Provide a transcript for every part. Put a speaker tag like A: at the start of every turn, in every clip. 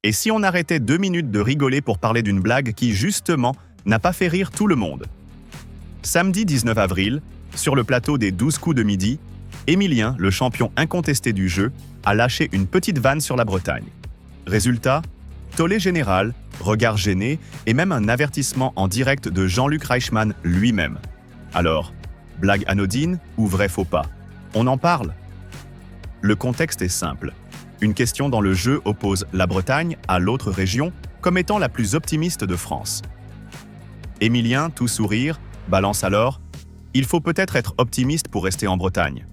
A: Et si on arrêtait 2 minutes de rigoler pour parler d'une blague qui, justement, n'a pas fait rire tout le monde? Samedi 19 avril, sur le plateau des 12 coups de midi, Émilien, le champion incontesté du jeu, a lâché une petite vanne sur la Bretagne. Résultat, tollé général, regard gêné et même un avertissement en direct de Jean-Luc Reichmann lui-même. Alors, blague anodine ou vrai faux pas? On en parle? Le contexte est simple. Une question dans le jeu oppose la Bretagne à l'autre région comme étant la plus optimiste de France. Émilien, tout sourire, balance alors « Il faut peut-être être optimiste pour rester en Bretagne ».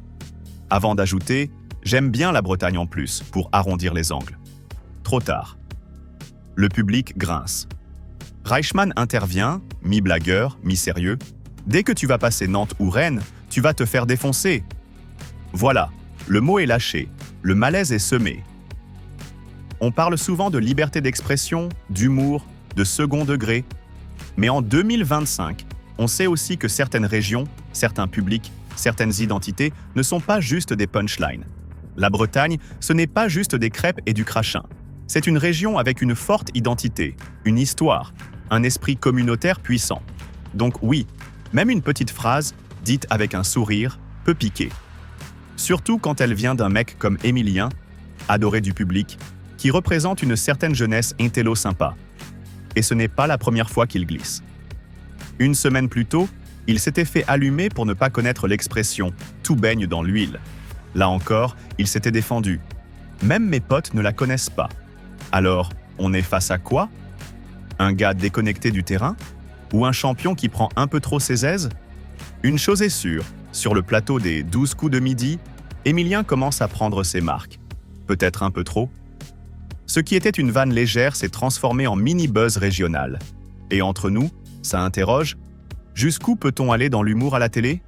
A: Avant d'ajouter « J'aime bien la Bretagne en plus » pour arrondir les angles. Trop tard. Le public grince. Reichmann intervient, mi-blagueur, mi-sérieux. « Dès que tu vas passer Nantes ou Rennes, tu vas te faire défoncer. » Voilà, le mot est lâché, le malaise est semé. On parle souvent de liberté d'expression, d'humour, de second degré. Mais en 2025, on sait aussi que certaines régions, certains publics, certaines identités ne sont pas juste des punchlines. La Bretagne, ce n'est pas juste des crêpes et du crachin. C'est une région avec une forte identité, une histoire, un esprit communautaire puissant. Donc oui, même une petite phrase, dite avec un sourire, peut piquer. Surtout quand elle vient d'un mec comme Émilien, adoré du public, qui représente une certaine jeunesse intello sympa. Et ce n'est pas la première fois qu'il glisse. Une semaine plus tôt, il s'était fait allumer pour ne pas connaître l'expression « tout baigne dans l'huile ». Là encore, il s'était défendu. Même mes potes ne la connaissent pas. Alors, on est face à quoi? Un gars déconnecté du terrain? Ou un champion qui prend un peu trop ses aises? Une chose est sûre, sur le plateau des 12 coups de midi, Émilien commence à prendre ses marques. Peut-être un peu trop. Ce qui était une vanne légère s'est transformé en mini-buzz régional. Et entre nous, ça interroge, jusqu'où peut-on aller dans l'humour à la télé?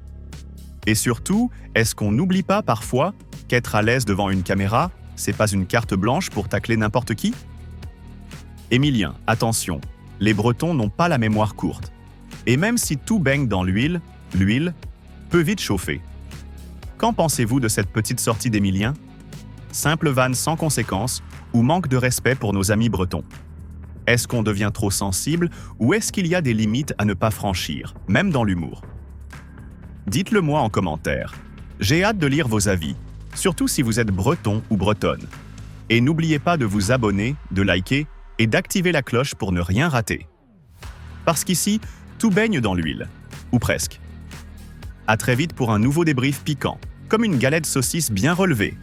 A: Et surtout, est-ce qu'on n'oublie pas parfois qu'être à l'aise devant une caméra, c'est pas une carte blanche pour tacler n'importe qui? Émilien, attention, les Bretons n'ont pas la mémoire courte. Et même si tout baigne dans l'huile peut vite chauffer. Qu'en pensez-vous de cette petite sortie d'Émilien? Simple vanne sans conséquence ou manque de respect pour nos amis bretons? Est-ce qu'on devient trop sensible ou est-ce qu'il y a des limites à ne pas franchir, même dans l'humour? Dites-le moi en commentaire. J'ai hâte de lire vos avis, surtout si vous êtes breton ou bretonne. Et n'oubliez pas de vous abonner, de liker et d'activer la cloche pour ne rien rater. Parce qu'ici, tout baigne dans l'huile. Ou presque. À très vite pour un nouveau débrief piquant, comme une galette saucisse bien relevée.